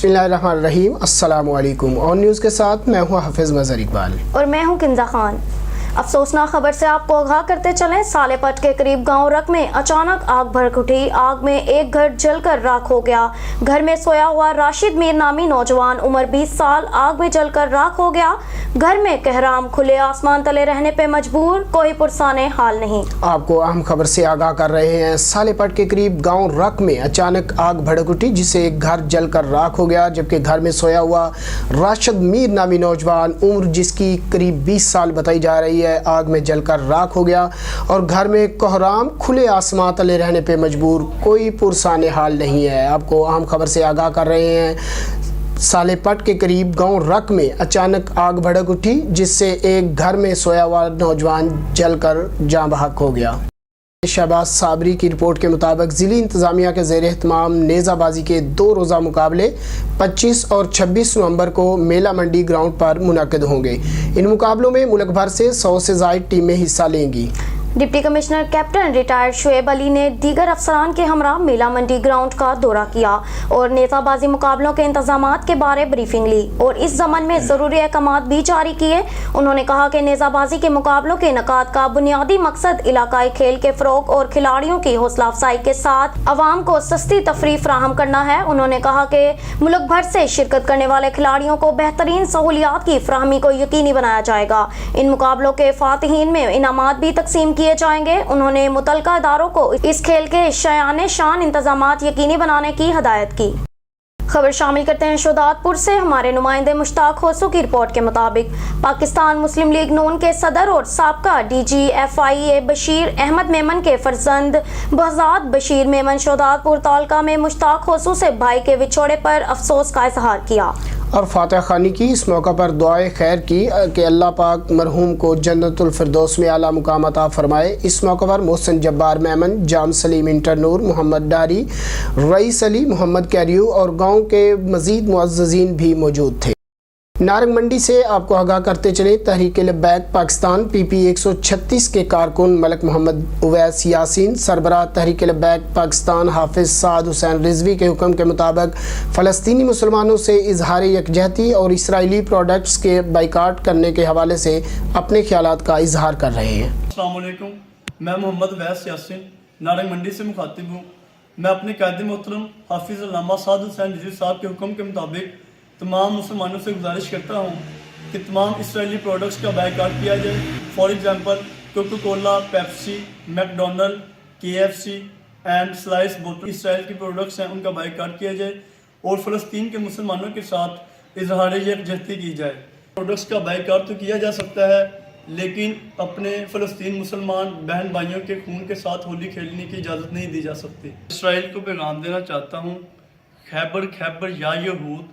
बिस्मिल्लाहिर्रहमानिर्रहीम, अस्सलामु अलैकुम। ऑन न्यूज़ के साथ मैं हूँ हाफिज़ मज़हर इकबाल और मैं हूँ किंजा खान। अफसोसनाक खबर से आपको आगाह करते चलें। सालेपट के करीब गांव रक में अचानक आग भड़क उठी। आग में एक घर जलकर राख हो गया। घर में सोया हुआ राशिद मीर नामी नौजवान उम्र 20 साल आग में जलकर राख हो गया। घर में कहराम खुले आसमान तले रहने पे मजबूर, कोई पुरसाने हाल नहीं। आपको अहम खबर से आगाह कर रहे हैं। सालेपट के करीब गांव रक में अचानक आग भड़क उठी, जिससे एक घर जलकर राख हो गया, जबकि घर में सोया हुआ राशिद मीर नामी नौजवान उम्र जिसकी करीब 20 साल बताई जा रही है, आग में जलकर राख हो गया और घर में कोहराम खुले आसमान तले रहने पे मजबूर, कोई पुरसाने हाल नहीं है। आपको अहम खबर से आगाह कर रहे हैं। सालेपट के करीब गांव रक में अचानक आग भड़क उठी, जिससे एक घर में सोया हुआ नौजवान जलकर जाँ बहक हो गया। शहबाज साबरी की रिपोर्ट के मुताबिक ज़िली इंतज़ामिया के ज़ेर एहतमाम नेज़ाबाजी के 2 रोज़ा मुकाबले 25 और 26 नवंबर को मेला मंडी ग्राउंड पर मुनक़िद होंगे। इन मुकाबलों में मुल्क भर से 100 से ज़ायद टीमें हिस्सा लेंगी। Deputy commissioner captain retired Shoaib Ali ने दीगर अफसरान के हमरा मेला मंडी ग्राउंड का दौरा किया और नेज़ाबाजी मुकाबलों के इंतजामात के बारे ब्रीफिंग ली और इस ज़मन में ज़रूरी अहकामात भी जारी किए। उन्होंने कहा कि नेज़ाबाजी के मुकाबलों के इनेकाद का बुनियादी मकसद इलाकाई खेल के फ़रोग और खिलाड़ियों की हौसला अफजाई के साथ अवाम को सस्ती तफरीह फराहम करना है। उन्होंने कहा कि मुल्क भर से शिरकत करने वाले खिलाड़ियों को बेहतरीन सहूलियात की फराहमी को यकीनी बनाया जाएगा। इन मुकाबलों के फातिहीन में इनामात भी तकसीम किए जाएंगे। उन्होंने मुतलका इदारों को इस खेल के शायान शान इंतजामात यकीनी बनाने की हिदायत की। खबर शामिल करते हैं शोदातपुर से। हमारे नुमाइंदे मुश्ताक होसू की रिपोर्ट के मुताबिक पाकिस्तान मुस्लिम लीग नून के सदर और साबका DG/FIA बशीर अहमद मेमन के फर्जंद बहजाद बशीर मेमन शोदातपुर तालका में मुश्ताक होसू से भाई के विछोड़े पर अफसोस का इजहार किया और फातिहा खानी की। इस मौका पर दुआए खैर की कि अल्लाह पाक मरहूम को जन्नतुल फिरदौस में आला मुकाम अता फरमाए। इस मौका पर मोहसिन जब्बार मेमन, जाम सलीम इंटरनूर, मोहम्मद डारी, रईस अली, मोहम्मद कैरियू और गाँव के मज़ीद मुअज़्ज़ज़ीन भी मौजूद थे। नारंग मंडी से आपको आगाह करते चले। तहरीक लब्बैक पाकिस्तान PP 136 के कारकुन मलक मोहम्मद उवैस यासीन सरबराह तहरीक लब्बैक पाकिस्तान हाफिज साद हुसैन रिजवी के हुक्म के मुताबिक फ़लस्तीनी मुसलमानों से इजहार यकजहती और इसराइली प्रोडक्ट्स के बाइकाट करने के हवाले से अपने ख्यालात का इजहार कर रहे हैं। अस्सलाम वालेकुम, मैं मोहम्मद उवैस यासीन नारंग मंडी से मुखातिब हूँ। मैं अपने कायदे मोहतरम हाफिज़ अल्लामा साद हुसैन रिजवी साहब के हुक्म के मुताबिक तमाम मुसलमानों से गुजारिश करता हूँ कि तमाम इसराइली प्रोडक्ट्स का बाइकाट किया जाए। For example Coca Cola, Pepsi, McDonald, KFC and slice बोतल इसराइल की प्रोडक्ट्स हैं, उनका बाइकाट किया जाए और फ़लस्तीन के मुसलमानों के साथ इजहार यकजहती की जाए। प्रोडक्ट्स का बाइकाट तो किया जा सकता है, लेकिन अपने फ़लस्तीन मुसलमान बहन भाइयों के खून के साथ होली खेलने की इजाज़त नहीं दी जा सकती। इसराइल को पैगाम देना चाहता हूँ, खैबर खैबर या यहूद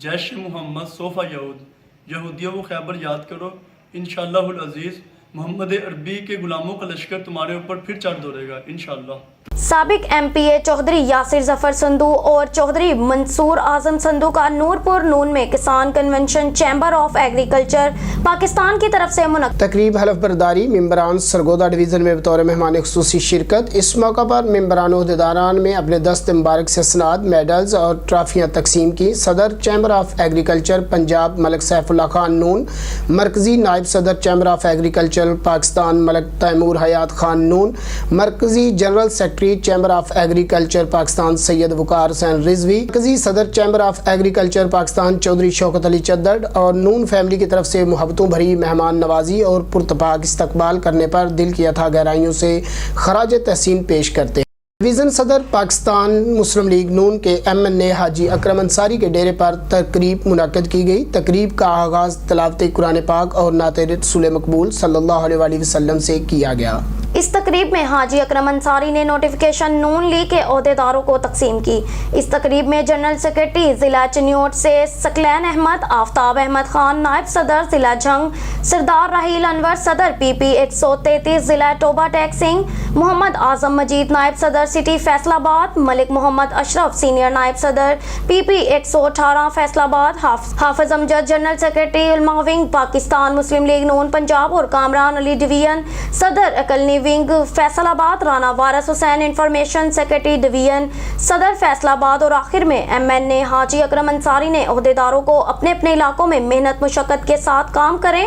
जैश मोहम्मद सोफ़ा यहूदियों को खैबर याद करो, इंशाअल्लाहुल अज़ीज़ मोहम्मद अरबी के गुलामों का लश्कर तुम्हारे ऊपर फिर चढ़ दौड़ेगा इंशाअल्लाह। साबिक MPA चौधरी यासिर जफर संधू और चौधरी मंसूर आजम संधू का नूरपुर नून में किसान convention chamber of agriculture Pakistan की तरफ से तकरीब हलफ बरदारी मेंबरान सरगोदा डिवीज़न में बतौर मेहमान खुसूसी शिरकत। इस मौका पर मेंबरान ओहदेदारान में अपने दस्त मुबारक से सनाद, मेडल्स और ट्राफियाँ तकसीम की। सदर chamber of agriculture Punjab Malik Saifullah Khan Noon, मरकज़ी नायब सदर chamber of agriculture Pakistan Malik Taimur Hayat Khan Noon, मरकज़ी general secretary chamber of agriculture Pakistan Syed Waqar Hussain Rizvi, मरकज़ी सदर chamber of agriculture Pakistan Chaudhry Shaukat Ali Chaddar और नून फैमिली की तरफ से मोहब्बतों भरी मेहमान नवाजी और पुरतपाक इस्तकबाल करने पर दिल की अथा गहराइयों से खराज तहसीन पेश करते हैं। डिवीज़न सदर पाकिस्तान मुस्लिम लीग नून के MNA हाजी अकरम अंसारी के डेरे पर तकरीब मुनक़िद की गई। तकरीब का आगाज़ तिलावत कुरान पाक और नाते रसूल मकबूल सल्लल्लाहु अलैहि वसल्लम से किया गया। इस तकरीब में हाजी अकरम अंसारी ने नोटिफिकेशन नून लीग के ओहदेदारों को तकसीम की। इस तकरीब में जनरल सेक्रेटरी ज़िला चन्योट से सकलैन अहमद, आफ्ताब अहमद खान नायब सदर ज़िला झंग, सरदार राहील अनवर सदर PP 133 ज़िला टोबा टैक सिंह, मोहम्मद आजम मजीद नायब सदर सिटी फैसलाबाद, मलिक मोहम्मद अशरफ सीनियर नायब सदर PP 118 फैसलाबाद, हाफिज अमजद जनरल सेक्रेटरी उलमा विंग पाकिस्तान मुस्लिम लीग नून पंजाब और कामरान अली डिवीजन सदर अकलनी विंग फैसलाबाद, राना वारस हुसैन इंफॉर्मेशन सेक्रेटरी डिवीजन सदर फैसलाबाद और आखिर में MNA हाजी अकरम अंसारी ने अहदेदारों को अपने अपने इलाकों में मेहनत मुशक्कत के साथ काम करें।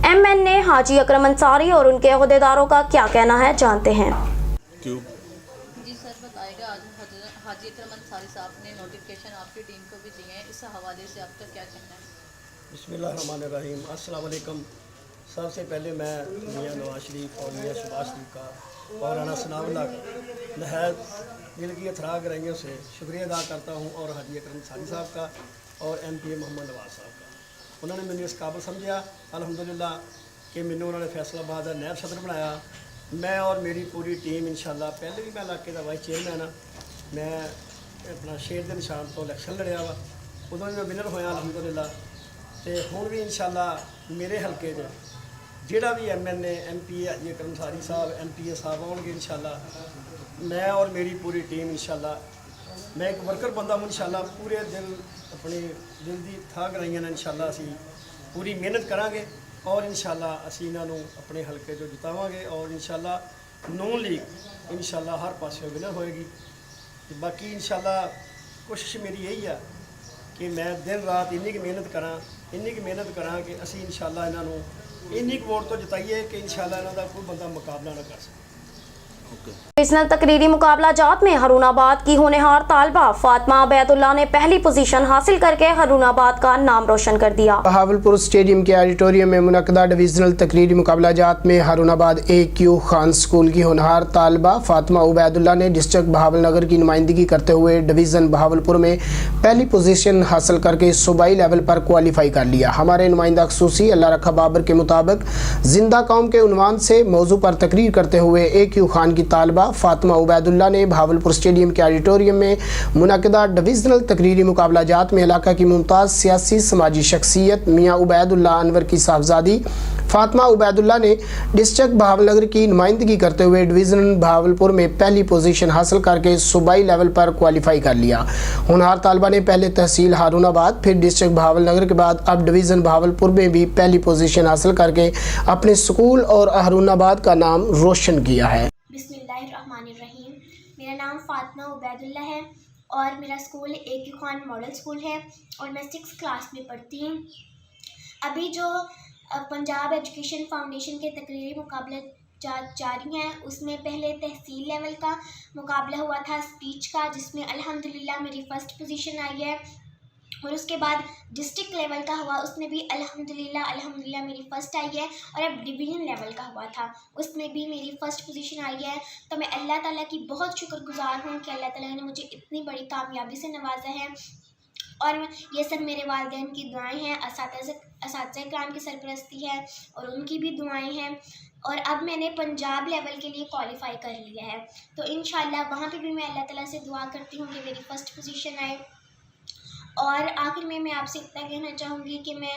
MNA हाजी अकरम अंसारी और उनके अहदेदारों का क्या कहना है, जानते हैं। क्यों? जी सर बताएगा। आज हाजी अकरम अंसारी साहब ने नोटिफिकेशन आपकी टीम को भी दिए हैं, इस हवाले से आपका क्या कहना है? बिस्मिल्लाहिर्रहमानिर्रहीम, अस्सलाम वालेकुम। सबसे पहले मैं मियां नवाज शरीफ और मियां शहबाज शरीफ का और राना सनाउल्लाह का नहायत दिल की अथरा गहराइयों से शुक्रिया अदा करता हूँ, और हाजी अकरम अंसारी साहब का और MPA मोहम्मद नवाज साहब का। उन्होंने मैंने इस काबिल समझा अल्हम्दुलिल्लाह कि मैंने उन्होंने फैसलाबाद का नायब सदर बनाया। मैं और मेरी पूरी टीम इंशाल्लाह, पहले भी मैं इलाके का वाइस चेयरमैन हाँ, मैं अपना शेर के निशान तो इलैक्शन लड़िया वा, उदों भी मैं विनर होया अल्हम्दुलिल्लाह। तो हुण भी इंशाल्लाह मेरे हल्के जिहड़ा भी MNA MPA हाजी अकरम अंसारी साहब MPA साहब आउणगे इंशाल्लाह, मैं और मेरी पूरी टीम इंशाल्लाह, मैं एक वर्कर बंदा हूँ इंशाल्लाह, पूरे दिल अपने दिल की था गराइयां ने इंशाल्लाह असी पूरी मेहनत करांगे और इंशाल्लाह असी इन्हां नूं अपने हल्के जो जितावांगे और इंशाल्लाह नून लीग इंशाल्लाह हर पासे विनर होएगी। ते बाकी इंशाल्लाह कोशिश मेरी यही है कि मैं दिन रात इन्नी की मेहनत करा कि असी इंशाल्लाह इन्हां नूं इन्नी वोट तो जिताइए कि इंशाल्लाह इन्हां दा कोई बंदा मुकाबला ना कर सके। रीजनल तकरीरी मुकाबला जात में हरूनाबाद की होनहार तालबा फातिमा उबैदुल्ला ने पहली पोजीशन हासिल करके हरूनाबाद का नाम रोशन कर दिया। बहावलपुर स्टेडियम के ऑडिटोरियम में मुनक्कदा डिवीजनल तकरीरी मुकाबला जात में हरूनाबाद AQ खान स्कूल की होनहार तालबा फातिमा उबैदुल्ला ने डिस्ट्रिक्ट बहावलनगर की नुमाइंदगी करते हुए डिवीज़न बहावलपुर में पहली पोजीशन हासिल करके सूबाई लेवल पर क्वालिफाई कर लिया। हमारे नुमाइंदा खसूसी अल्लाह रखा बाबर के मुताबिक जिंदा कौम के उन्वान से मौजू पर तकरीर करते हुए AQ खान की तालबा फातिमा उबैदुल्ला ने बहावलपुर स्टेडियम के ऑडिटोरियम में मुनक्कदा डिवीजनल तकरीरी मुकाबला जात में इलाका की मुमताज़ सियासी समाजी शख्सियत मियाँ उबैदुल्ला अनवर की साहबजादी फातिमा उबैदुल्ला ने डिस्ट्रिक्ट बहावलनगर की नुमाइंदगी करते हुए डिवीज़न बहावलपुर में पहली पोजीशन हासिल करके सूबाई लेवल पर क्वालिफाई कर लिया। होनहार तालबा ने पहले तहसील हारूनाबाद, फिर डिस्ट्रिक्ट बहावलनगर के बाद अब डिवीज़न बहावलपुर में भी पहली पोजीशन हासिल करके अपने स्कूल और हारूनाबाद का नाम रोशन किया है। बिस्मिल्लाहिर्रहमानिर्रहीम, मेरा नाम फातिमा उबैदुल्ला है और मेरा school AQ Khan model school है और मैं 6th क्लास में पढ़ती हूँ। अभी जो पंजाब एजुकेशन फाउंडेशन के तकरीरी मुकाबले जारी हैं, उसमें पहले तहसील लेवल का मुकाबला हुआ था स्पीच का, जिसमें अल्हम्दुलिल्लाह मेरी फ़र्स्ट पोजीशन आई है, और उसके बाद डिस्ट्रिक्ट लेवल का हुआ, उसमें भी अल्हम्दुलिल्लाह मेरी फ़र्स्ट आई है, और अब डिवीज़न लेवल का हुआ था, उसमें भी मेरी फ़र्स्ट पोजीशन आई है। तो मैं अल्लाह ताला की बहुत शुक्रगुज़ार हूँ कि अल्लाह ताला ने मुझे इतनी बड़ी कामयाबी से नवाजा है, और ये सब मेरे वालिदैन की दुआएं हैं, असातिज़ा किराम की सरपरस्ती है और उनकी भी दुआएं हैं। और अब मैंने पंजाब लेवल के लिए क्वालिफाई कर लिया है, तो इंशाल्लाह वहाँ पे भी मैं अल्लाह ताला से दुआ करती हूँ कि मेरी फ़र्स्ट पोजीशन आए। और आखिर में मैं आपसे इतना कहना चाहूँगी कि मैं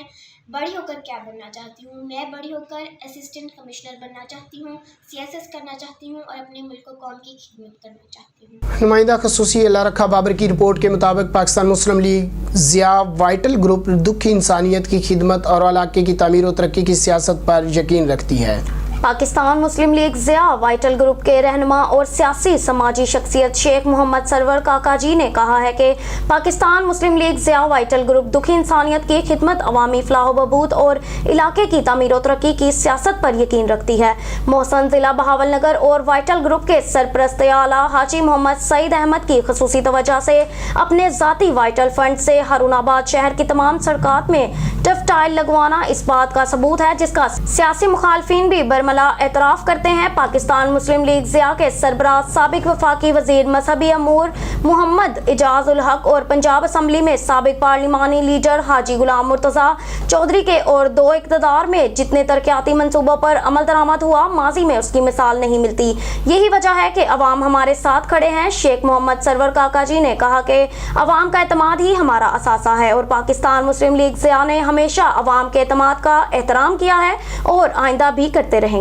बड़ी होकर क्या बनना चाहती हूँ। मैं बड़ी होकर असिस्टेंट कमिश्नर बनना चाहती हूँ, CSS करना चाहती हूँ और अपने मुल्क कौम की खिदमत करना चाहती हूँ। नुमाइंदा खसूसी अल्लाह रखा बाबर की रिपोर्ट के मुताबिक पाकिस्तान मुस्लिम लीग ज़िया वाइटल ग्रुप दुखी इंसानियत की खिदमत और इलाके की तामीर और तरक्की की सियासत पर यकीन रखती है। पाकिस्तान मुस्लिम लीग ज़िया वाइटल ग्रुप के रहनुमा और सियासी समाजी शख्सियत शेख मोहम्मद सरवर काका जी ने कहा है कि पाकिस्तान मुस्लिम लीग ज़िया वाइटल ग्रुप दुखी इंसानियत की खिदमत, अवामी फलाह बहबूद और इलाके की तामीर और तरक्की की सियासत पर यकीन रखती है। मोहसन ज़िला बहावलनगर और वाइटल ग्रुप के सरपरस्त आला हाजी मोहम्मद सईद अहमद की खसूसी तवज्जो से अपने ज़ाती वाइटल फंड से हारूनाबाद शहर की तमाम सड़कात में टफ टाइल लगवाना इस बात का सबूत है जिसका सियासी मुखालफिन भी बरमला एतराफ़ करते हैं। पाकिस्तान मुस्लिम लीग ज़िया के सरबराह साबिक वफाकी वज़ीर मजहबी अमूर मोहम्मद इजाज़ उल हक और पंजाब असम्बली में साबिक पार्लिमानी लीडर हाजी गुलाम मुर्तज़ा चौधरी के और 2 इक़्तिदार में जितने तरक्याती मंसूबों पर अमल दरामद हुआ, माजी में उसकी मिसाल नहीं मिलती। यही वजह है कि अवाम हमारे साथ खड़े हैं। शेख मोहम्मद सरवर काका जी ने कहा कि अवाम का एतमाद ही हमारा असासा है और पाकिस्तान मुस्लिम लीग ज़िया ने हमेशा अवाम के एतमाद का एहतराम किया है और आइंदा भी करते रहेंगे।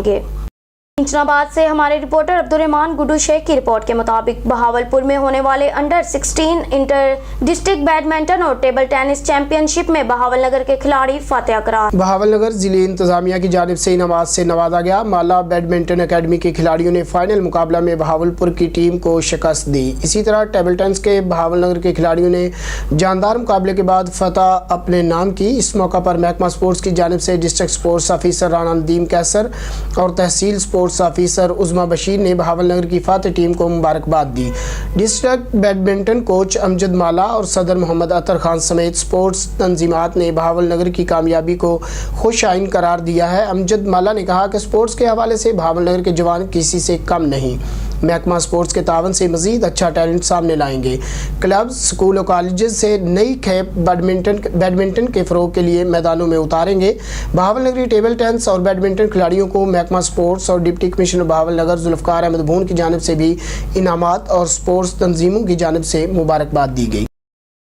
इंचनाबाद से हमारे रिपोर्टर अब्दुर्रहमान गुड्डू शेख की रिपोर्ट के मुताबिक बहावलपुर में होने वाले अंडर 16 इंटर डिस्ट्रिक्ट बैडमिंटन और टेबल टेनिस चैंपियनशिप में बहावलनगर के खिलाड़ी फातेह करार। बहावलनगर जिले इंतजामिया की जानिब से इनामात से नवाजा गया। माला बैडमिंटन अकेडमी के खिलाड़ियों ने फाइनल मुकाबला में बहावलपुर की टीम को शिकस्त दी। इसी तरह टेबल टेनिस के बहावलनगर के खिलाड़ियों ने जानदार मुकाबले के बाद फतह अपने नाम की। इस मौका पर महकमा स्पोर्ट्स की जानिब से district sports officer Rana Nadeem Qaiser और तहसील स्पोर्ट्स ऑफिसर उज़मा बशीर ने बहावलनगर की फातेह टीम को मुबारकबाद दी। District badminton coach Amjad Mala और सदर मोहम्मद अतर खान समेत स्पोर्ट्स तंजीमात ने बहावलनगर की कामयाबी को खुश आइन करार दिया है। अमजद माला ने कहा कि स्पोर्ट्स के हवाले से बहावलनगर के जवान किसी से कम नहीं। महकमा स्पोर्ट्स के तावन से मज़ीद अच्छा टैलेंट सामने लाएंगे। क्लब, स्कूल और कॉलेजेस से नई खेप बैडमिंटन के फ़रोग के लिए मैदानों में उतारेंगे। बहावलनगरी टेबल टेनिस और बैडमिंटन खिलाड़ियों को महकमा स्पोर्ट्स और डिप्टी कमिश्नर बहावलनगर जुल्फ़कार अहमद भून की जानिब से भी इनामात और स्पोर्ट्स तंजीमों की जानिब से मुबारकबाद दी गई।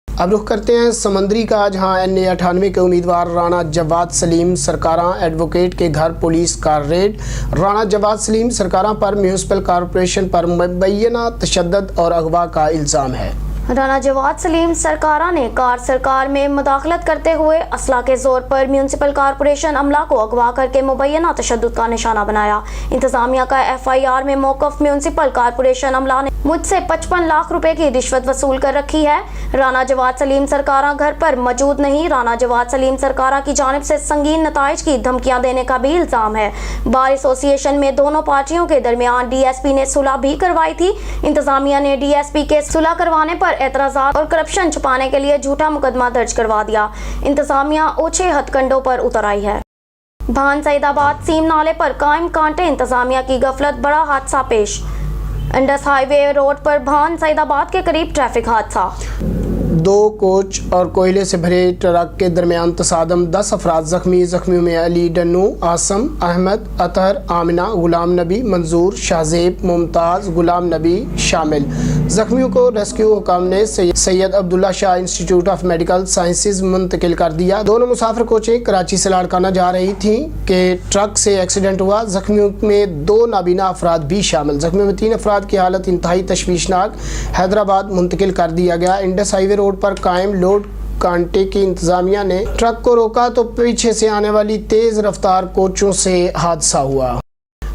अब रुख करते हैं समंदरी का, जहां NA98 के उम्मीदवार राना जवाद सलीम सरकारा एडवोकेट के घर पुलिस का रेड। राना जवाद सलीम सरकारा पर म्यूनसिपल कॉरपोरेशन पर मुबैना तशद्दुद और अगवा का इल्ज़ाम है। राना जवाद सलीम सरकारा ने कार सरकार में मुदाखलत करते हुए असला के जोर पर म्यूनसिपल कॉरपोरेशन अमला को अगवा करके मुबैना तशद्दुद का निशाना बनाया। इंतजामिया का FIR में मौक़िफ़ म्यूनसिपल कॉरपोरेशन अमला ने मुझसे 55 लाख रुपए की रिश्वत वसूल कर रखी है। राना जवाद सलीम सरकारा घर पर मौजूद नहीं। राना जवाद सलीम सरकारा की जानिब से संगीन नताइज की धमकियां देने का भी इल्ज़ाम है। बार एसोसिएशन में दोनों पार्टियों के दरमियान DSP ने सुलह भी करवाई थी। इंतजामिया ने DSP के सुलह करवाने पर एतराज़ात और करप्शन छुपाने के लिए झूठा मुकदमा दर्ज करवा दिया। इंतजामिया ओछे हथकंडों पर उतर आई है। भान सईदाबाद सीम नाले पर कायम कांटे इंतजामिया की गफलत, बड़ा हादसा पेश। इंडस हाईवे रोड पर भान सईदाबाद के करीब ट्रैफिक हादसा। 2 कोच और कोयले से भरे ट्रक के दरमियान तसादम, 10 अफराद जख्मी। जख्मियों में अली डन्नू, आसम, अहमद, अतहर, आमिना, गुलाम नबी, मंजूर, शाहजेब, मुमताज़, गुलाम नबी शामिल। जख्मियों को रेस्क्यू हुकाम ने Syed Abdullah Shah institute of medical sciences मुंतकिल कर दिया। दोनों मुसाफिर कोचें कराची से लाड़काना जा रही थीं कि ट्रक से एक्सीडेंट हुआ। जख्मियों में 2 नाबीना अफराद भी शामिल। जख्मियों में 3 अफराद की हालत इंतहाई तशवीशनाक, हैदराबाद मुंतकिल कर दिया गया। इंडस हाईवे रोड पर कायम लोड कांटे की इंतजामिया ने ट्रक को रोका तो पीछे से आने वाली तेज रफ्तार कोचों से हादसा हुआ।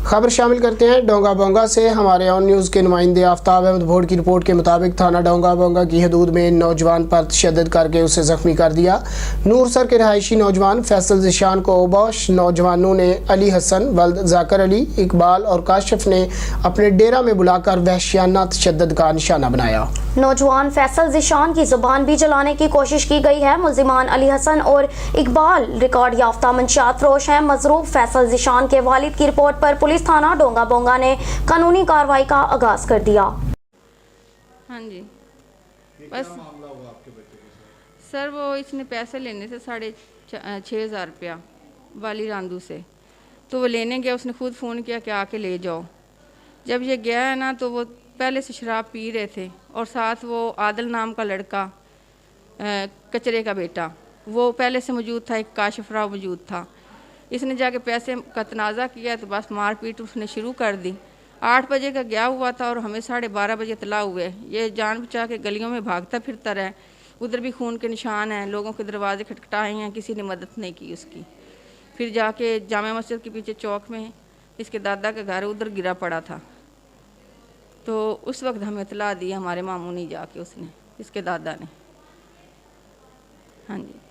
खबर शामिल करते हैं डोंगा बोंगा से। हमारे ऑन न्यूज़ के नुमाइंदे आफ्ताब अहमद भोड की रिपोर्ट के मुताबिक थाना डोंगा बोंगा की हदूद में नौजवान पर तशद्दुद करके उसे ज़ख्मी कर दिया। नूरसर के रहायशी नौजवान फैसल ज़िशान को ओबाश नौजवानों ने अली हसन, वल्द जाकर अली, इकबाल और काशिफ ने अपने डेरा में बुलाकर वहशियाना तशद्दुद का निशाना बनाया। नौजवान फैसल ज़िशान की ज़ुबान भी जलाने की कोशिश की गई है। मुल्ज़िमान अली हसन और इकबाल रिकॉर्ड याफ्ता मंशियात फरोश हैं। मजरूफ फैसल ज़िशान के वालिद की रिपोर्ट पर पुलिस थाना डोंगा बोंगा ने कानूनी कार्रवाई का आगाज कर दिया। हाँ जी, बस मामला हुआ आपके बेटे के सर, वो इसने पैसे लेने से 6,500 रुपया वाली रांदू से, तो वो लेने गया। उसने खुद फ़ोन किया कि आके ले जाओ। जब ये गया है ना, तो वो पहले से शराब पी रहे थे और साथ वो आदिल नाम का लड़का, कचरे का बेटा, वो पहले से मौजूद था। एक काशिफ राव मौजूद था। इसने जाके पैसे का तनाज़ा किया तो बस मारपीट उसने शुरू कर दी। 8 बजे का गया हुआ था और हमें 12:30 बजे इत्तला हुए। ये जान बचा के गलियों में भागता फिरता रहा। उधर भी खून के निशान हैं, लोगों के दरवाजे खटखटाए हैं, किसी ने मदद नहीं की उसकी। फिर जाके जामा मस्जिद के पीछे चौक में इसके दादा का घर, उधर गिरा पड़ा था। तो उस वक्त हमें इत्तला दी हमारे मामू ने जाके, उसने, इसके दादा ने। हाँ जी,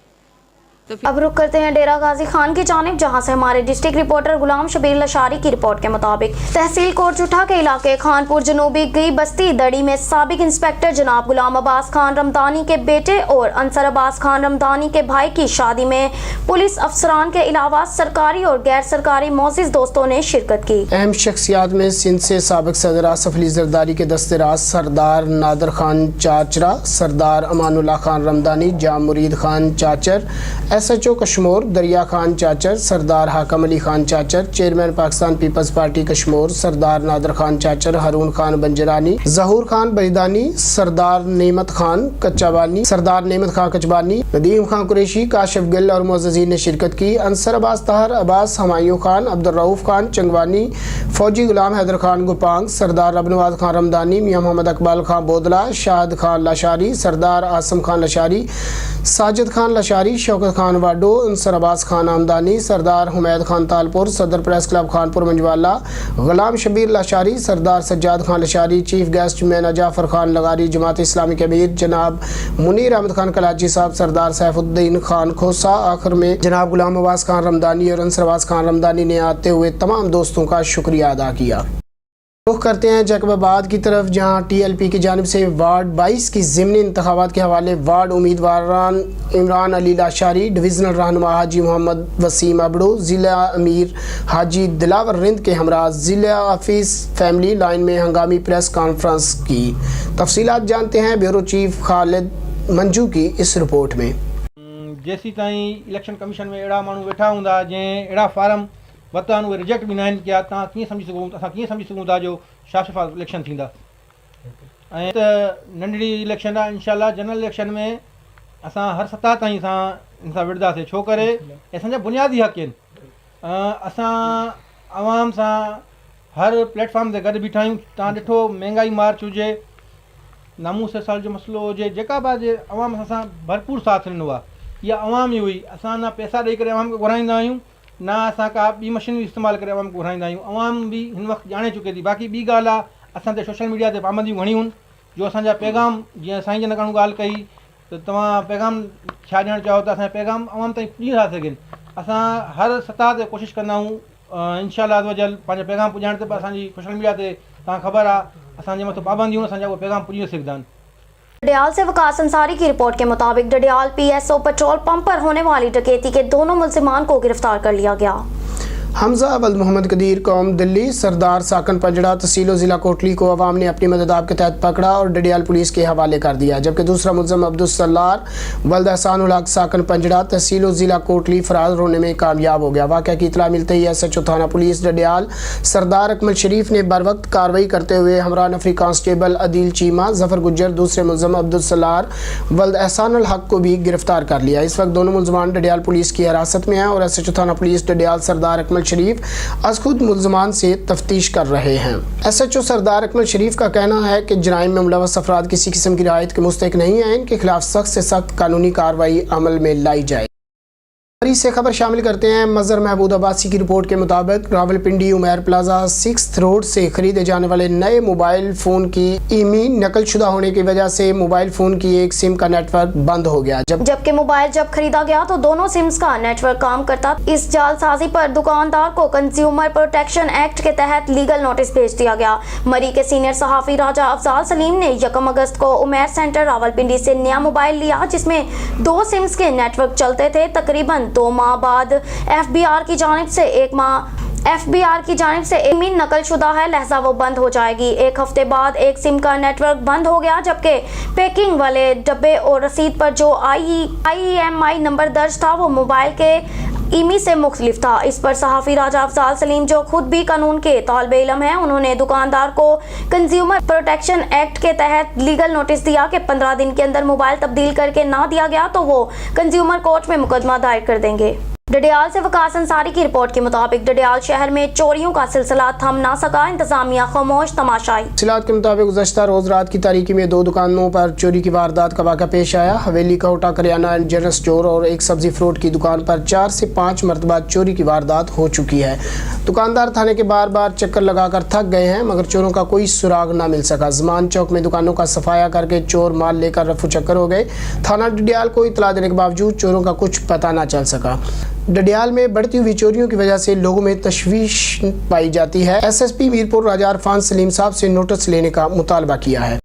तो अब रुक करते हैं डेरा गाजी खान की जानिब, जहां से हमारे डिस्ट्रिक्ट रिपोर्टर गुलाम शबीर लशारी की रिपोर्ट के मुताबिक तहसील कोटजुठा के इलाके खानपुर जनूबी गई बस्ती दड़ी में साबिक इंस्पेक्टर जनाब गुलाम अब्बास खान रमदानी के बेटे और अंसर अब्बास खान रमदानी के भाई की शादी में पुलिस अफसरान के अलावा सरकारी और गैर सरकारी मोअज़्ज़िज़ दोस्तों ने शिरकत की। अहम शख्सियात में सिंध से साबिक सदर आसफ अली जरदारी के दस्तराज सरदार नादर खान चाचरा, सरदार अमानुल्लाह खान रमदानी, जाम मुरीद Khan चाचर, SHO Kashmir Darya Khan Chachar, Sardar Hakam Ali Khan Chachar, chairman Pakistan peoples party Kashmir Sardar Nadir Khan Chachar, Haroon Khan Banjrani, Zahoor Khan Baridani, Sardar Nemat Khan कच्चाबानी, सरदार नेमत खान कचबानी, नदीम खान कुरैशी, काशिफ गिल और मुअज़्ज़ज़ीन ने शिरकत की। अंसर अब्बास ताहर अब्बास, हमायूं खान, अब्दुल रऊफ खान चंगवानी, फौजी गुलाम हैदर खान गुपांग, सरदार अबनवाज खान रमदानी, मियां मोहम्मद अकबाल खान बोदला, शाहिद खान लाशारी, सरदार आसम खान लाशारी, साजिद खान लाशारी, शौकत खान वाडो, अंसर अब्बास खान आमदानी, सरदार हुमैद खान तालपुर, सदर प्रेस क्लब खानपुर मंजवाला, गुलाम शबीर लाशारी, सरदार सज्जाद खान लाशारी, चीफ गेस्ट मैना जाफर खान लगारी, जमात इस्लामी के अमीर जनाब मुनीर अहमद खान कलाची साहब, सरदार सैफुद्दीन खान खोसा, आखिर में जनाब गुलाम अब्बास खान रमदानी और अंसर अब्बास खान रमदानी ने आते हुए तमाम दोस्तों का शुक्रिया अदा किया। रुख करते हैं जैकबाबाद की तरफ, जहां TLP की जानिब से वार्ड 22 की ज़िमनी इंतखाबात के हवाले वार्ड उम्मीदवारान इमरान अली लाशारी, डिवीज़नल रहनुमा हाजी मोहम्मद वसीम अबड़ो, ज़िला अमीर हाजी दिलावर रिंद के हमरा ज़िला ऑफिस फैमिली लाइन में हंगामी प्रेस कॉन्फ्रेंस की। तफसीलात जानते हैं ब्यूरो चीफ खालिद मंजू की इस रिपोर्ट में। जेसी ताईं इलेक्शन कमीशन में अहिड़ा माण्हू वेठा हूंदा जंहिं अहिड़ा फार्म वरिता आहिनि उहे रिजेक्ट बि न आहिनि कया, तव्हां कीअं सम्झी सघूं, असां कीअं सम्झी सघूं था जो साफ़ शफ़ाफ़ इलेक्शन थींदा। ऐं त नंढड़ी इलेक्शन आहे, इंशाल्लाह जनरल इलेक्शन में असां हर सतह ताईं हिन सां विढ़ंदासीं, छो करे असांजा बुनियादी हक़ आहिनि। असां आवाम सां हर प्लेटफॉर्म ते गॾु बीठा आहियूं। तव्हां ॾिठो महांगाई मार्च हुजे, नामूस साल जो मसइलो हुजे, जेका बि हुजे अवाम असां भरपूर साथ ॾिनो आहे। इहा अवाम ई हुई, असां न पैसा ॾेई करे अवाम खे घुराईंदा आहियूं, न असां का ॿी मशीनरी इस्तेमालु करे अवाम खे घुराईंदा आहियूं। अवाम बि हिन वक़्तु ॼाणे चुके थी। बाक़ी ॿी ॻाल्हि आहे, असां ते सोशल मीडिया ते पाबंदियूं घणियूं आहिनि जो असांजा पैगाम, जीअं साईं जन काणू ॻाल्हि कई त तव्हां पैगाम छा ॾियणु चाहियो था, असांजा पैगाम अवाम ताईं पुॼी था सघनि। असां हर सतह ते कोशिशि कंदा आहियूं इंशाअल्लाह अज़्ज़ पंहिंजा पैगाम पुॼाइण ते। असांजी सोशल मीडिया ते तव्हां ख़बर आहे असांजे मथां पाबंदियूं, असांजा उहे पैगाम पुॼी सघंदा आहिनि। डडियाल से वकास अंसारी की रिपोर्ट के मुताबिक डडियाल PSO पेट्रोल पंप पर होने वाली डकैती के दोनों मुल्जिमान को गिरफ्तार कर लिया गया। हमजा अवल मोहम्मद कदीर कौम दिल्ली, सरदार साकन पंजड़ा तहसील ज़िला कोटली को अवाम ने अपनी मदद आप के तहत पकड़ा और डडियाल पुलिस के हवाले कर दिया, जबकि दूसरा मुल्ज़िम अब्दुल सल्लार वल्द एहसानुल हक साकन पंजड़ा तहसील ज़िला कोटली फरार होने में कामयाब हो गया। वाक़या की इतला मिलते ही SHO थाना पुलिस डडियाल सरदार अकमल शरीफ ने बर वक्त कार्रवाई करते हुए हमरा नफरी कांस्टेबल अदील चीमा, जफर गुज्जर, दूसरे मुल्ज़िम अब्दुल सल्लार वल्द एहसानुल हक को भी गिरफ्तार कर लिया। इस वक्त दोनों मुल्ज़िमान डडियाल पुलिस की हिरासत में हैं और SHO थाना पुलिस डडियाल सरदार अकमल शरीफ आज खुद मुल्ज़िमान से तफ्तीश कर रहे हैं। SHO सरदार अकमल शरीफ का कहना है कि जराइम में मुलव्वस अफराद किसी किस्म की रियायत के मुस्तहिक नहीं हैं, इनके खिलाफ सख्त से सख्त कानूनी कार्रवाई अमल में लाई जाए। से खबर शामिल करते हैं मज़र महबूद अब्बासी की रिपोर्ट के मुताबिक Rawalpindi Umair plaza 6th road से खरीदे जाने वाले नए मोबाइल फ़ोन की ईमी नकलशुदा होने की वजह से मोबाइल फ़ोन की एक सिम का नेटवर्क बंद हो गया। जबकि मोबाइल जब खरीदा गया तो दोनों सिम्स का नेटवर्क काम करता। इस जालसाजी पर दुकानदार को कंज्यूमर प्रोटेक्शन एक्ट के तहत लीगल नोटिस भेज दिया गया। मरी के सीनियर सहाफ़ी राजा अफजाल सलीम ने 1 अगस्त को उमैर सेंटर रावलपिंडी से नया मोबाइल लिया जिसमें 2 सिम्स के नेटवर्क चलते थे। तकरीबन 2 माह बाद FBR की जानिब से ईमी नकलशुदा है, लिहाजा वो बंद हो जाएगी। 1 हफ्ते बाद एक सिम का नेटवर्क बंद हो गया, जबकि पैकिंग वाले डब्बे और रसीद पर जो IEMI नंबर दर्ज था वो मोबाइल के ईमी से मुख्तलिफ था। इस पर सहाफ़ी राजा अफजाल सलीम जो खुद भी कानून के तालिबे इल्म हैं, उन्होंने दुकानदार को कंज्यूमर प्रोटेक्शन एक्ट के तहत लीगल नोटिस दिया कि 15 दिन के अंदर मोबाइल तब्दील करके ना दिया गया तो वो कंज्यूमर कोर्ट में मुकदमा दायर कर देंगे। डडियाल से वकास अंसारी की रिपोर्ट के मुताबिक डडियाल शहर में चोरियों का सिलसिला थम ना सका, इंतजामिया खामोश तमाशाई। तफसीलात के मुताबिक गुज़श्ता रोज़ रात की तारीकी में 2 दुकानों पर चोरी की वारदात का वाक़ा पेश आया। हवेली का होटा करियाना एंड जनरल स्टोर और एक सब्जी फ्रूट की दुकान पर 4 से 5 मरतबा चोरी की वारदात हो चुकी है। दुकानदार थाने के बार बार चक्कर लगाकर थक गए हैं मगर चोरों का कोई सुराग ना मिल सका। ज़मान चौक में दुकानों का सफाया करके चोर माल लेकर रफू चक्कर हो गए। थाना डडियाल को इतला देने के बावजूद चोरों का कुछ पता ना चल सका। डडियाल में बढ़ती हुई चोरियों की वजह से लोगों में तशवीश पाई जाती है। SSP मीरपुर राजा अरफान सलीम साहब से नोटिस लेने का मुतालबा किया है।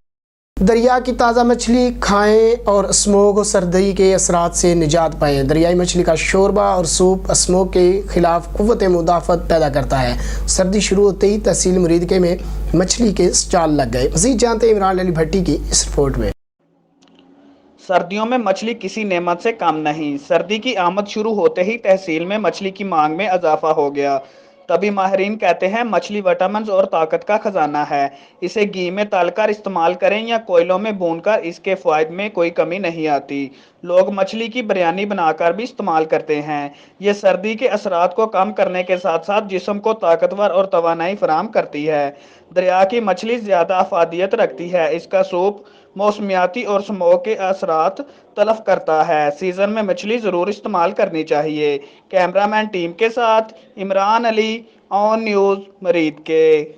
दरिया की ताज़ा मछली खाएं और स्मोक और सर्दी के असरात से निजात पाएं। दरियाई मछली का शोरबा और सूप स्मोक के खिलाफ कुव्वत मुदाफ़त पैदा करता है। सर्दी शुरू होते ही तहसील मुरीदके में मछली के स्टॉल लग गए। मज़ीद जानते हैं इमरान अली भट्टी की इस रिपोर्ट में। सर्दियों में मछली किसी नेमत से कम नहीं। सर्दी की आमद शुरू होते ही तहसील में मछली की मांग में इजाफा हो गया। तभी माहिरीन कहते हैं मछली विटामिन और ताकत का खजाना है। इसे घी में तलकर इस्तेमाल करें या कोयलों में भूनकर, इसके फ़ायदे में कोई कमी नहीं आती। लोग मछली की बिरयानी बनाकर भी इस्तेमाल करते हैं। ये सर्दी के असरात को कम करने के साथ साथ जिस्म को ताकतवर और तवानाई फराहम करती है। दरिया की मछली ज़्यादा अफादियत रखती है। इसका सूप मौसमियाती और स्मोक के असरात तलफ करता है। सीज़न में मछली ज़रूर इस्तेमाल करनी चाहिए। कैमरामैन टीम के साथ इमरान अली, ऑन न्यूज़ मरीद के।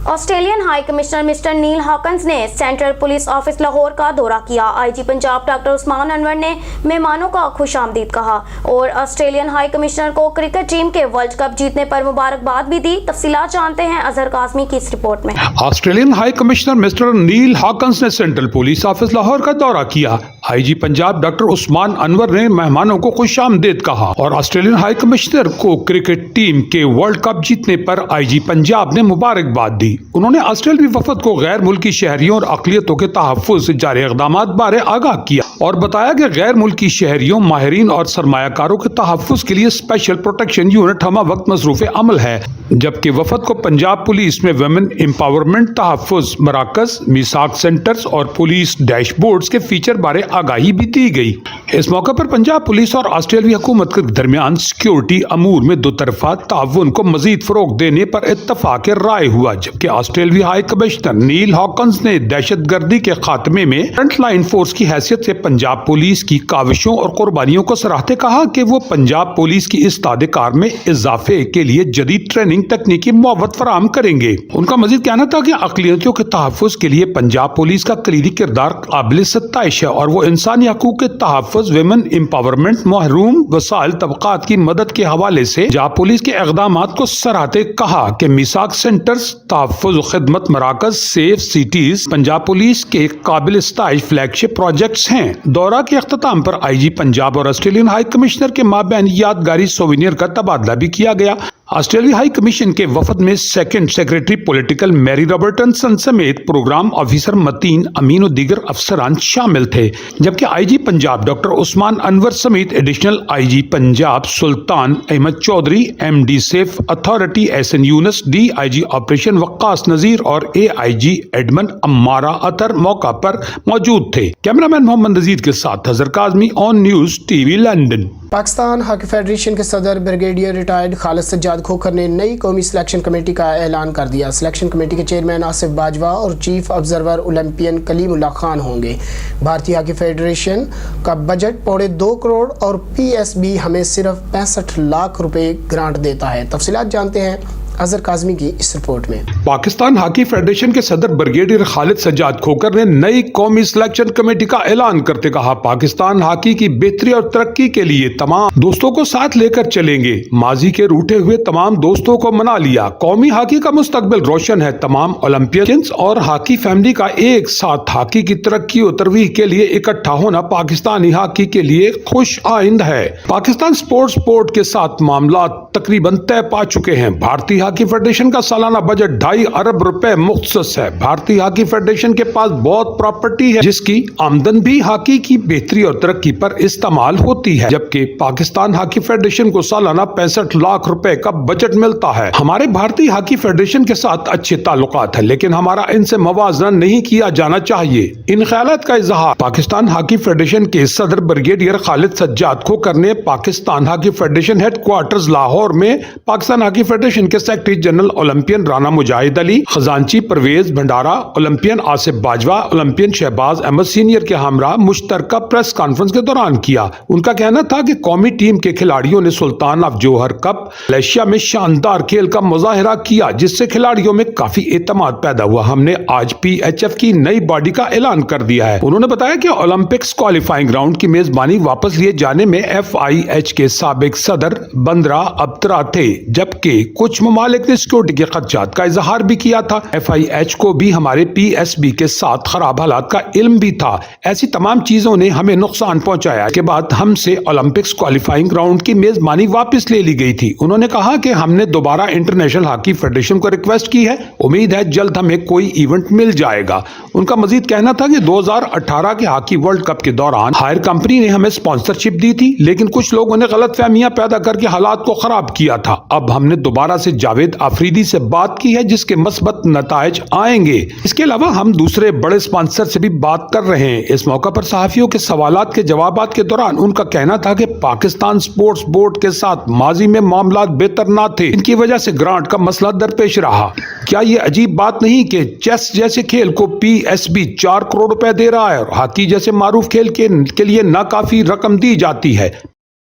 ऑस्ट्रेलियन हाई कमिश्नर मिस्टर नील हॉकन्स ने सेंट्रल पुलिस ऑफिस लाहौर का दौरा किया। आईजी पंजाब डॉक्टर उस्मान अनवर ने मेहमानों का खुशामदीद कहा और ऑस्ट्रेलियन हाई कमिश्नर को क्रिकेट टीम के वर्ल्ड कप जीतने पर मुबारकबाद भी दी। तफसीलात जानते हैं अजहर काज़मी की इस रिपोर्ट में। ऑस्ट्रेलियन हाई कमिश्नर मिस्टर नील हॉकन्स ने सेंट्रल पुलिस ऑफिस लाहौर का दौरा किया। आईजी पंजाब डॉक्टर उस्मान अनवर ने मेहमानों को खुशामदीद कहा और ऑस्ट्रेलियन हाई कमिश्नर को क्रिकेट टीम के वर्ल्ड कप जीतने पर आईजी पंजाब ने मुबारकबाद दी। उन्होंने ऑस्ट्रेलियाई वफद को गैर मुल्की शहरियों और अक़लियतों के तहफ़्फ़ुज़ से जारी इक़दामात बारे आगाह किया और बताया कि गैर मुल्की शहरियों, माहिरीन और सरमायाकारों के तहफ़्फ़ुज़ के लिए स्पेशल प्रोटेक्शन यूनिट हमा वक्त मसरूफ़ अमल है। जबकि वफद को पंजाब पुलिस में वुमेन एम्पावरमेंट, तहफ़्फ़ुज़ मराकज़, मीसाक सेंटर्स और पुलिस डैशबोर्ड्स के फीचर बारे आगाही भी दी गई। इस मौके पर पंजाब पुलिस और ऑस्ट्रेलियाई हुकूमत के दरमियान सिक्योरिटी अमूर में दो तरफा ताउन को मजीद फरोग देने पर इत्तफाक राय हुआ। जबकि ऑस्ट्रेलियाई हाई कमिश्नर नील हॉकन्स ने दहशतगर्दी के खात्मे में फ्रंट लाइन फोर्स की हैसियत से पंजाब पुलिस की काविशों और कुर्बानियों को सराहते कहा कि वो पंजाब पुलिस की इस्ताद कार में इजाफे के लिए जदीद ट्रेनिंग तकनीकी मुआवत फराहम करेंगे। उनका मजीद कहना था कि अक़लियतों के तहफ़्फ़ुज़ के लिए पंजाब पुलिस का कलीदी किरदार काबिल सत्ताइश है और वो इंसानी हकूक़ के तहफ़्फ़ुज़, वुमेन एम्पावरमेंट, महरूम वसाइल तबक़ात की मदद के हवाले से पंजाब पुलिस के इक़दामात को सराहते कहा कि मीसाक सेंटर्स, तहफ़्फ़ुज़ खिदमत मराकज़, सेफ सिटीज़ पंजाब पुलिस के काबिल सताइश फ्लैगशिप प्रोजेक्ट्स हैं। दौरा के अख्ताम पर आईजी पंजाब और ऑस्ट्रेलियन हाई कमिश्नर के माबैन यादगारी सोवेनियर का तबादला भी किया गया। ऑस्ट्रेलियाई हाई कमीशन के वफद में second secretary political Mary Robertson समेत प्रोग्राम ऑफिसर मतीन अमीन और दीगर अफसरान शामिल थे। जबकि आईजी पंजाब डॉक्टर उस्मान अनवर समेत additional IG Punjab Sultan Ahmed Chaudhry, MD safe authority Ahsan Younus, DIG operation Waqas Nazir और एआईजी एडमन अम्मारा अतर मौका पर मौजूद थे। कैमरामैन मोहम्मद नजीर के साथ Azhar Kazmi, on news TV, London. Pakistan hockey federation के सदर ब्रिगेडियर रिटायर्ड खालिद सज्जाद खोखर ने नई कौमी सिलेक्शन कमेटी का ऐलान कर दिया। सिलेक्शन कमेटी के चेयरमैन आसिफ बाजवा और chief observer Olympian Kaleemullah Khan होंगे। भारतीय हॉकी फेडरेशन का बजट 2.25 करोड़ और पीएसबी हमें सिर्फ 65 लाख रुपए ग्रांट देता है। तफसीलात जानते हैं अजहर काज़मी की इस रिपोर्ट में। पाकिस्तान हॉकी फेडरेशन के सदर ब्रिगेडियर खालिद सज्जाद खोखर ने नई कौमी सिलेक्शन कमेटी का ऐलान करते कहा, पाकिस्तान हॉकी की बेहतरी और तरक्की के लिए तमाम दोस्तों को साथ लेकर चलेंगे। माजी के रूठे हुए तमाम दोस्तों को मना लिया। कौमी हॉकी का मुस्तकबिल रोशन है। तमाम ओलंपियंस और हॉकी फैमिली का एक साथ हॉकी की तरक्की और तरवीह के लिए इकट्ठा होना पाकिस्तानी हॉकी के लिए खुश आइंद है। पाकिस्तान स्पोर्ट्स बोर्ड के साथ मामला तकरीबन तय पा चुके हैं। भारतीय हॉकी फेडरेशन का सालाना बजट 2.5 अरब रुपए मुख्तस है। भारतीय हॉकी फेडरेशन के पास बहुत प्रॉपर्टी है जिसकी आमदन भी हॉकी की बेहतरी और तरक्की पर इस्तेमाल होती है। जबकि पाकिस्तान हॉकी फेडरेशन को सालाना 65 लाख रुपए का बजट मिलता है। हमारे भारतीय हॉकी फेडरेशन के साथ अच्छे ताल्लुकात है, लेकिन हमारा इनसे मवाजना नहीं किया जाना चाहिए। इन ख्यालात का इजहार पाकिस्तान हॉकी फेडरेशन के सदर ब्रिगेडियर खालिद सज्जाद खोखर ने Pakistan hockey federation headquarters Lahore में पाकिस्तान हॉकी फेडरेशन के secretary general Olympian Rana Mujahid Ali, खजांची Pervez Bhandara, Olympian Asif Bajwa, Olympian Shahbaz Ahmed senior के हमरा मुश्तरका प्रेस कॉन्फ्रेंस के दौरान किया। उनका कहना था कि कौमी टीम के खिलाड़ियों ने सुल्तान ऑफ जोहर कप मलेशिया में शानदार खेल का मुजाहिरा किया, जिससे खिलाड़ियों में काफी एतमाद पैदा हुआ। हमने आज PHF की नई बॉडी का ऐलान कर दिया है। उन्होंने बताया कि ओलंपिक्स क्वालिफाइंग राउंड की मेजबानी वापस लिए जाने में FIH के साबिक सदर बंदरा अब्तरा थे, जबकि कुछ ममालिक ने सिक्योरिटी के खदशात का इजहार भी किया था। FIH को भी हमारे PSB के साथ खराब हालात का इल्म भी था। ऐसी तमाम चीजों ने हमें नुकसान पहुंचाया के बाद हमसे ओलंपिक्स क्वालिफाइंग राउंड की मेजबानी वापस ले ली गई थी। उन्होंने कहा कि हमने दोबारा इंटरनेशनल हॉकी फेडरेशन को रिक्वेस्ट की है। उम्मीद है जल्द हमें कोई इवेंट मिल जाएगा। उनका मजीद कहना था कि 2018 के हॉकी वर्ल्ड कप के दौरान हायर कंपनी ने हमें स्पॉन्सरशिप दी थी, लेकिन कुछ लोगों ने गलतफहमियां पैदा करके हालात को खराब किया था। अब हमने दोबारा से जावेद आफरीदी से बात की है, जिसके मस्बत नताइज आएंगे। इसके अलावा हम दूसरे बड़े स्पॉन्सर से भी बात कर रहे हैं। इस मौका पर सहाफियों के सवालात के जवाबात के दौरान उनका कहना था कि पाकिस्तान स्पोर्ट्स बोर्ड के साथ माजी में मामलात बेहतर ना थे, इनकी वजह से ग्रांट का मसला दरपेश रहा। क्या ये अजीब बात नहीं कि चेस जैसे खेल को PSB 4 करोड़ रुपए दे रहा है और हॉकी जैसे मारूफ खेल के लिए नाकाफी रकम दी जाती है।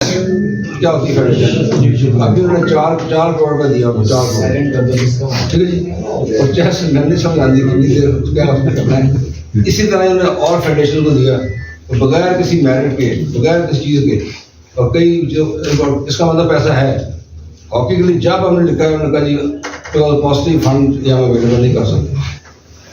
क्या होती है अभी उन्होंने 4 करोड़ रुपए दिया, 4 करोड़, ठीक है जी। और चेस नन्ही समझ आती कितनी देर क्या करना है। इसी तरह उन्होंने और फेडरेशन को दिया बगैर किसी मेरिट के, बगैर किसी चीज़ के, और कई जो इसका मतलब पैसा है हॉकी के लिए। जब हमने लिखा है उन्होंने कहा जी पॉजिटिव फंड यहाँ अवेलेबल नहीं कर सकते,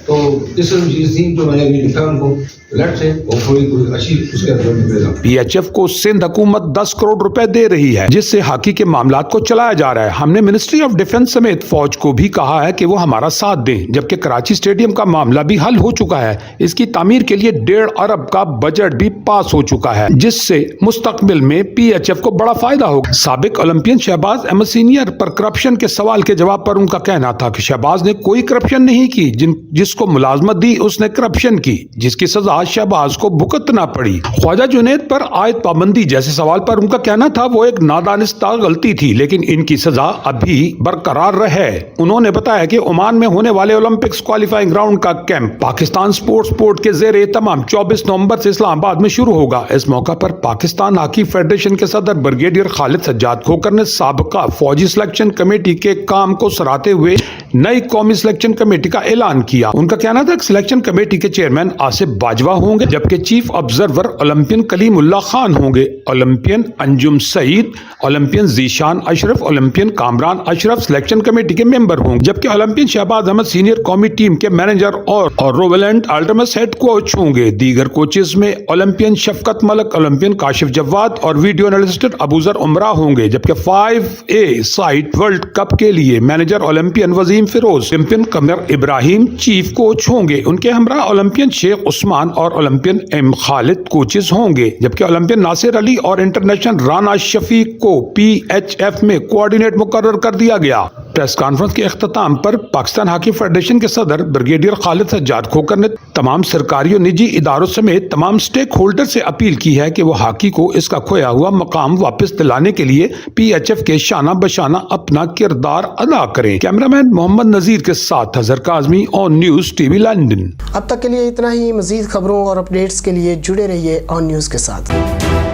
तो इस चीज थी जो मैंने अभी लिखा उनको लेट से कोई अच्छी उसके रिजल्ट मिलेगा। PHF को सिंध हुकूमत 10 करोड़ रुपए दे रही है, जिससे हॉकी के मामलात को चलाया जा रहा है। हमने मिनिस्ट्री ऑफ डिफेंस समेत फौज को भी कहा है कि वो हमारा साथ दें, जबकि कराची स्टेडियम का मामला भी हल हो चुका है। इसकी तामीर के लिए 1.5 अरब का बजट भी पास हो चुका है, जिससे मुस्तकबिल में PHF को बड़ा फायदा होगा। साबिक ओलंपियन शहबाज अहमद सीनियर पर करप्शन के सवाल के जवाब पर उनका कहना था कि शहबाज ने कोई करप्शन नहीं की, जिसको मुलाजमत दी उसने करप्शन की, जिसकी सजा शहबाज को भुगतना पड़ी। ख्वाजा जुनैद पर आयत पाबंदी जैसे सवाल पर उनका कहना था वो एक नादानिस्ता गलती थी, लेकिन इनकी सजा अभी बरकरार रहे। उन्होंने बताया कि ओमान में होने वाले ओलंपिक्स क्वालिफाइंग राउंड का कैंप पाकिस्तान स्पोर्ट्स बोर्ड के जेर एहतमाम 24 नवंबर से इस्लामाबाद में शुरू होगा। इस मौका पर पाकिस्तान हॉकी फेडरेशन के सदर ब्रिगेडियर खालिद सज्जाद खोकर ने साबका फौजी सिलेक्शन कमेटी के काम को सराहते हुए नई कौमी सिलेक्शन कमेटी का ऐलान किया। उनका कहना था कि सिलेक्शन कमेटी के चेयरमैन आसिफ बाजवा होंगे, जबकि chief observer Olympian Kaleemullah Khan होंगे, Olympian Anjum Saeed, Olympian Zeeshan Ashraf, Olympian Kamran Ashraf selection committee के मेंबर होंगे, जबकि ओलंपियन शहबाज अहमद सीनियर कौमी टीम के मैनेजर और रोवेलेंट अल्टमस हेड कोच होंगे। दीगर कोचेस में ओलंपियन शफकत मलक, ओलंपियन काशिफ जवाद और वीडियो एनालिस्ट अबूजर उमरा होंगे, जबकि 5A साइट वर्ल्ड कप के लिए manager Olympian Wasim Firoz, Olympian कमर इब्राहिम चीफ कोच होंगे। उनके हमरा ओलंपियन शेख उस्मान और ओलंपियन एम खालिद कोचेस होंगे, जबकि ओलंपियन नासिर अली और इंटरनेशनल राना शफीक को PHF में कोऑर्डिनेट मुकर्रर कर दिया गया। प्रेस कॉन्फ्रेंस के इख्तिताम पर पाकिस्तान हॉकी फेडरेशन के सदर ब्रिगेडियर खालिद सज्जाद खोकर ने तमाम सरकारी और निजी इदारों समेत तमाम स्टेक होल्डर से अपील की है कि वो हॉकी को इसका खोया हुआ मकाम वापस दिलाने के लिए PHF के शाना बशाना अपना किरदार अदा करें। कैमरामैन मोहम्मद नजीर के साथ Azhar Kazmi on news TV London. अब तक के लिए इतना ही। मजीद खबरों और अपडेट्स के लिए जुड़े रहिए ऑन न्यूज़ के साथ।